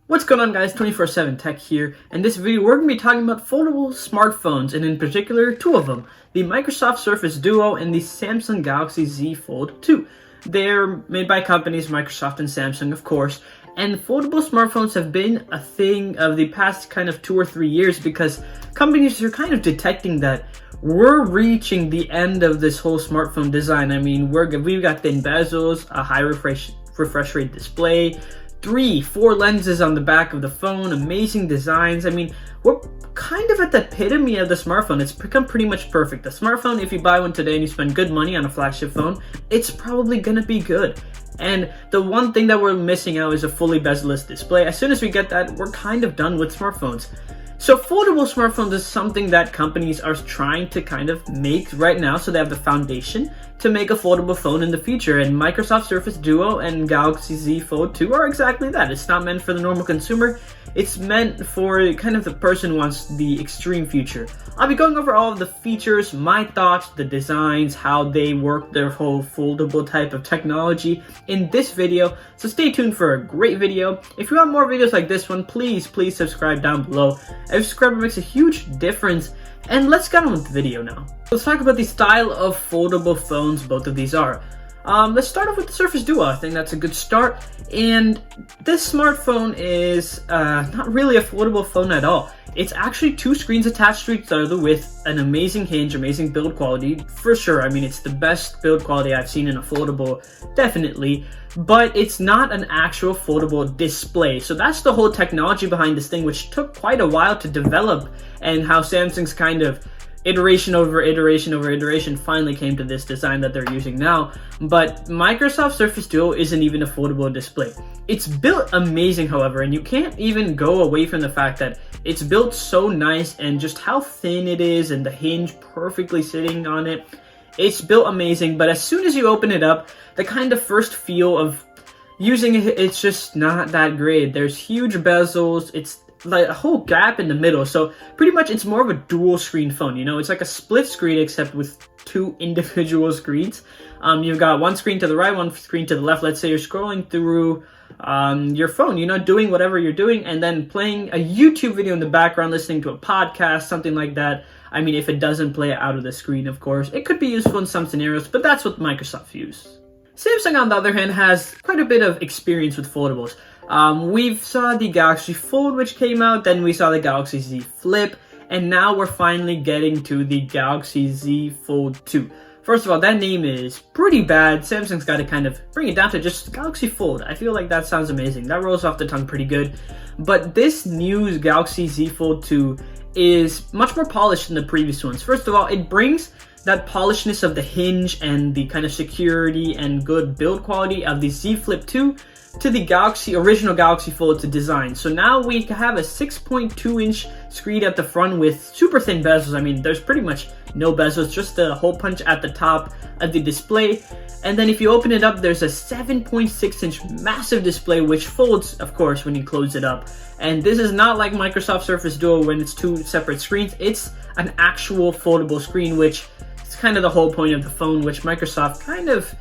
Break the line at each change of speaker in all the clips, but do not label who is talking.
What's going on, guys? 24/7 Tech here. In this video, we're going to be talking about foldable smartphones, and in particular, two of them, the Microsoft Surface Duo and the Samsung Galaxy Z Fold 2. They're made by companies Microsoft and Samsung, of course, and foldable smartphones have been a thing of the past kind of 2 or 3 years because companies are kind of detecting that we're reaching the end of this whole smartphone design. I mean, we've got thin bezels, a high refresh rate display, 3-4 lenses on the back of the phone, amazing designs. I mean, we're kind of at the epitome of the smartphone. It's become pretty much perfect. The smartphone, if you buy one today and you spend good money on a flagship phone, it's probably gonna be good. And the one thing that we're missing out is a fully bezel-less display. As soon as we get that, we're kind of done with smartphones. So foldable smartphones is something that companies are trying to kind of make right now, so they have the foundation to make a foldable phone in the future, and Microsoft Surface Duo and Galaxy Z Fold 2 are exactly that. It's not meant for the normal consumer, it's meant for kind of the person who wants the extreme future. I'll be going over all of the features, my thoughts, the designs, how they work their whole foldable type of technology in this video, so stay tuned for a great video. If you want more videos like this one, please subscribe down below. Every subscriber makes a huge difference. And let's get on with the video now. Let's talk about the style of foldable phones both of these are. Let's start off with the Surface Duo. I think that's a good start. And this smartphone is not really a foldable phone at all. It's actually 2 screens attached to each other with an amazing hinge, amazing build quality, for sure. I mean, it's the best build quality I've seen in a foldable, definitely. But it's not an actual foldable display. So that's the whole technology behind this thing, which took quite a while to develop, and how Samsung's kind of iteration over iteration over iteration finally came to this design that they're using now. But Microsoft Surface Duo isn't even a foldable display. It's built amazing, however, and you can't even go away from the fact that it's built so nice, and just how thin it is and the hinge perfectly sitting on it. It's built amazing, but as soon as you open it up, the kind of first feel of using it, it's just not that great. There's huge bezels, it's like a whole gap in the middle, so pretty much it's more of a dual screen phone, you know? It's like a split screen except with 2 individual screens. You've got one screen to the right, one screen to the left. Let's say you're scrolling through your phone, you know, doing whatever you're doing, and then playing a YouTube video in the background, listening to a podcast, something like that. I mean, if it doesn't play out of the screen, of course. It could be useful in some scenarios, but that's what Microsoft uses. Samsung, on the other hand, has quite a bit of experience with foldables. We saw the Galaxy Fold, which came out, then we saw the Galaxy Z Flip, and now we're finally getting to the Galaxy Z Fold 2. First of all, that name is pretty bad. Samsung's got to kind of bring it down to just Galaxy Fold. I feel like that sounds amazing. That rolls off the tongue pretty good. But this new Galaxy Z Fold 2 is much more polished than the previous ones. First of all, it brings that polishness of the hinge and the kind of security and good build quality of the Z Flip 2 to the original Galaxy Fold to design. So now we have a 6.2-inch screen at the front with super thin bezels. I mean, there's pretty much no bezels, just the hole punch at the top of the display. And then if you open it up, there's a 7.6-inch massive display, which folds, of course, when you close it up. And this is not like Microsoft Surface Duo when it's 2 separate screens. It's an actual foldable screen, which is kind of the whole point of the phone, which Microsoft kind of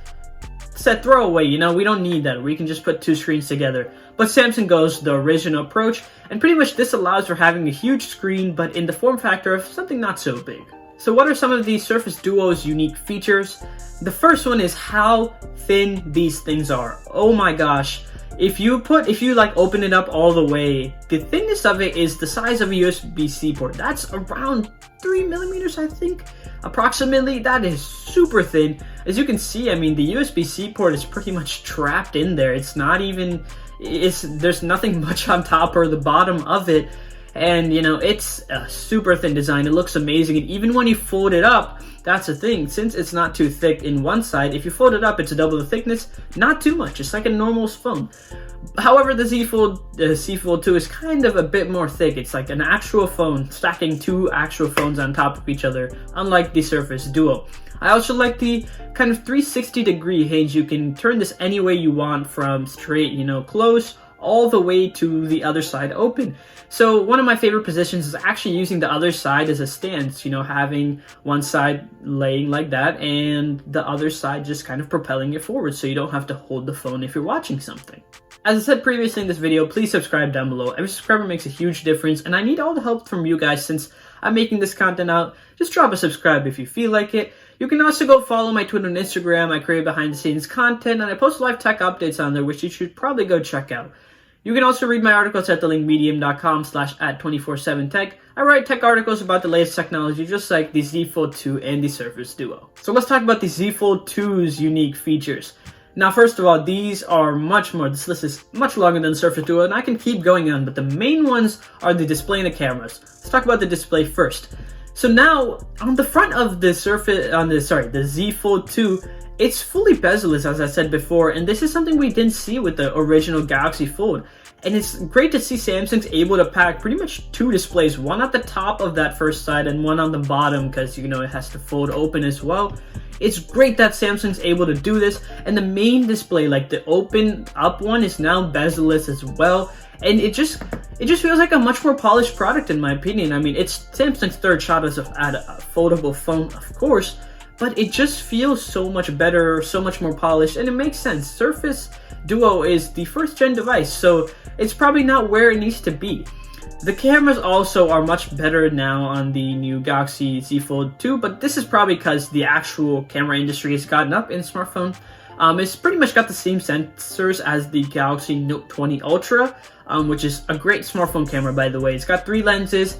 said throw away, you know, we don't need that. We can just put 2 screens together. But Samsung goes the original approach, and pretty much this allows for having a huge screen, but in the form factor of something not so big. So what are some of the Surface Duo's unique features? The first one is how thin these things are. Oh my gosh. If you like open it up all the way, the thinness of it is the size of a USB-C port. That's around 3 millimeters, I think, approximately. That is super thin. As you can see, I mean, the USB-C port is pretty much trapped in there. It's not even, there's nothing much on top or the bottom of it. And, you know, it's a super thin design. It looks amazing. And even when you fold it up, that's the thing. Since it's not too thick in one side, if you fold it up, it's double the thickness. Not too much. It's like a normal phone. However, the Z Fold 2 is kind of a bit more thick. It's like an actual phone, stacking 2 actual phones on top of each other, unlike the Surface Duo. I also like the kind of 360-degree hinge. You can turn this any way you want, from straight, you know, close, all the way to the other side open. So one of my favorite positions is actually using the other side as a stance, you know, having one side laying like that and the other side just kind of propelling it forward so you don't have to hold the phone if you're watching something. As I said previously in this video, please subscribe down below. Every subscriber makes a huge difference, and I need all the help from you guys since I'm making this content out. Just drop a subscribe if you feel like it. You can also go follow my Twitter and Instagram. I create behind the scenes content, and I post live tech updates on there, which you should probably go check out. You can also read my articles at the link medium.com/@247tech. I write tech articles about the latest technology, just like the Z Fold 2 and the Surface Duo. So let's talk about the Z Fold 2's unique features. Now, first of all, these are much more. This list is much longer than the Surface Duo, and I can keep going on, but the main ones are the display and the cameras. Let's talk about the display first. So now, on the front of the the Z Fold 2, it's fully bezel-less, as I said before, and this is something we didn't see with the original Galaxy Fold. And it's great to see Samsung's able to pack pretty much two displays, one at the top of that first side and one on the bottom, because you know it has to fold open as well. It's great that Samsung's able to do this, and the main display, like the open up one, is now bezel-less as well. And it just feels like a much more polished product in my opinion. I mean, it's Samsung's third shot at a foldable phone, of course, but it just feels so much better, so much more polished, and it makes sense. Surface Duo is the first gen device, so it's probably not where it needs to be. The cameras also are much better now on the new Galaxy Z Fold 2, but this is probably because the actual camera industry has gotten up in smartphone. It's pretty much got the same sensors as the Galaxy Note 20 Ultra, which is a great smartphone camera, by the way. It's got 3 lenses.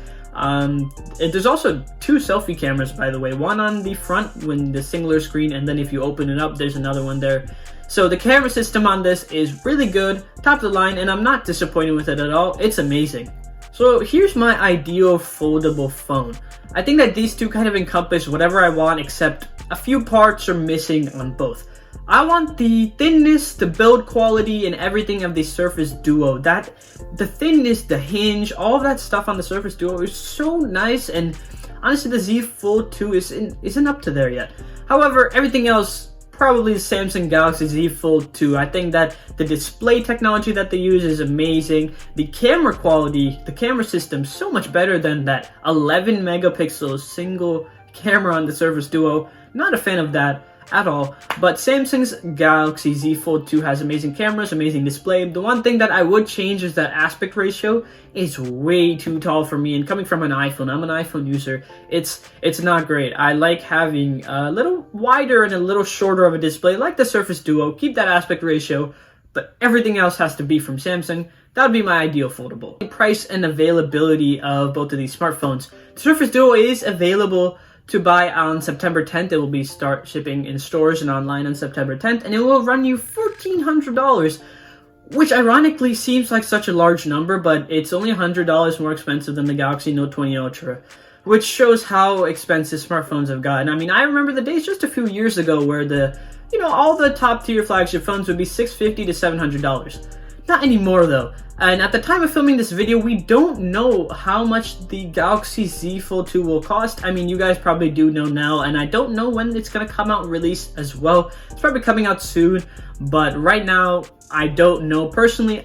There's also 2 selfie cameras, by the way. One on the front when the singular screen, and then if you open it up, there's another one there. So the camera system on this is really good, top of the line, and I'm not disappointed with it at all. It's amazing. So here's my ideal foldable phone. I think that these two kind of encompass whatever I want, except a few parts are missing on both. I want the thinness, the build quality, and everything of the Surface Duo. The thinness, the hinge, all of that stuff on the Surface Duo is so nice, and honestly the Z Fold 2 isn't up to there yet. However, everything else, probably the Samsung Galaxy Z Fold 2. I think that the display technology that they use is amazing. The camera quality, the camera system, so much better than that 11 megapixel single camera on the Surface Duo. Not a fan of that at all, but Samsung's Galaxy Z Fold 2 has amazing cameras, amazing display. The one thing that I would change is that aspect ratio is way too tall for me, and coming from an iPhone, I'm an iPhone user, it's not great. I like having a little wider and a little shorter of a display like the Surface Duo. Keep that aspect ratio, but everything else has to be from Samsung. That would be my ideal foldable. The price and availability of both of these smartphones. The Surface Duo is available to buy on September 10th. It will be start shipping in stores and online on September 10th, and it will run you $1,400, which ironically seems like such a large number, but it's only $100 more expensive than the Galaxy Note 20 Ultra, which shows how expensive smartphones have gotten. I mean, I remember the days just a few years ago where all the top tier flagship phones would be $650 to $700. Not anymore though. And at the time of filming this video, we don't know how much the Galaxy Z Fold 2 will cost. I mean, you guys probably do know now, and I don't know when it's going to come out released as well. It's probably coming out soon, but right now, I don't know. Personally,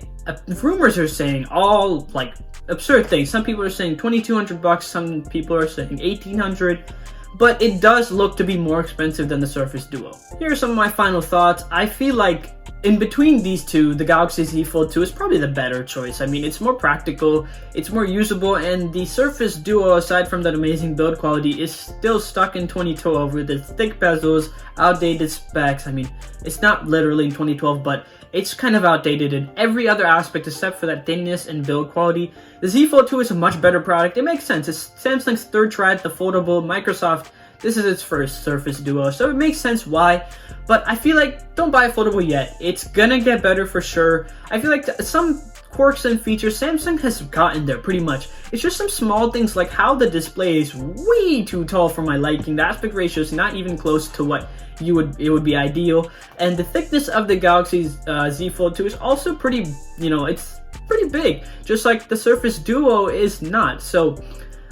rumors are saying all, like, absurd things. Some people are saying $2,200, some people are saying $1,800, but it does look to be more expensive than the Surface Duo. Here are some of my final thoughts. I feel like in between these two, the Galaxy Z Fold 2 is probably the better choice. I mean, it's more practical, it's more usable, and the Surface Duo, aside from that amazing build quality, is still stuck in 2012 with its thick bezels, outdated specs. I mean, it's not literally in 2012, but it's kind of outdated in every other aspect except for that thinness and build quality. The Z Fold 2 is a much better product. It makes sense. It's Samsung's third try at the foldable. Microsoft, this is its first Surface Duo, so it makes sense why. But I feel like don't buy a foldable yet. It's gonna get better for sure. I feel like some quirks and features Samsung has gotten there pretty much. It's just some small things like how the display is way too tall for my liking. The aspect ratio is not even close to what it would be ideal, and the thickness of the Galaxy Z Fold 2 is also pretty, it's pretty big, just like the Surface Duo is not. So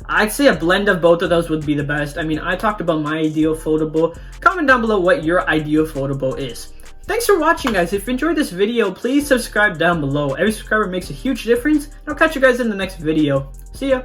I'd say a blend of both of those would be the best. I mean, I talked about my ideal foldable. Comment down below what your ideal foldable is. Thanks for watching, guys. If you enjoyed this video, please subscribe down below. Every subscriber makes a huge difference. I'll catch you guys in the next video. See ya.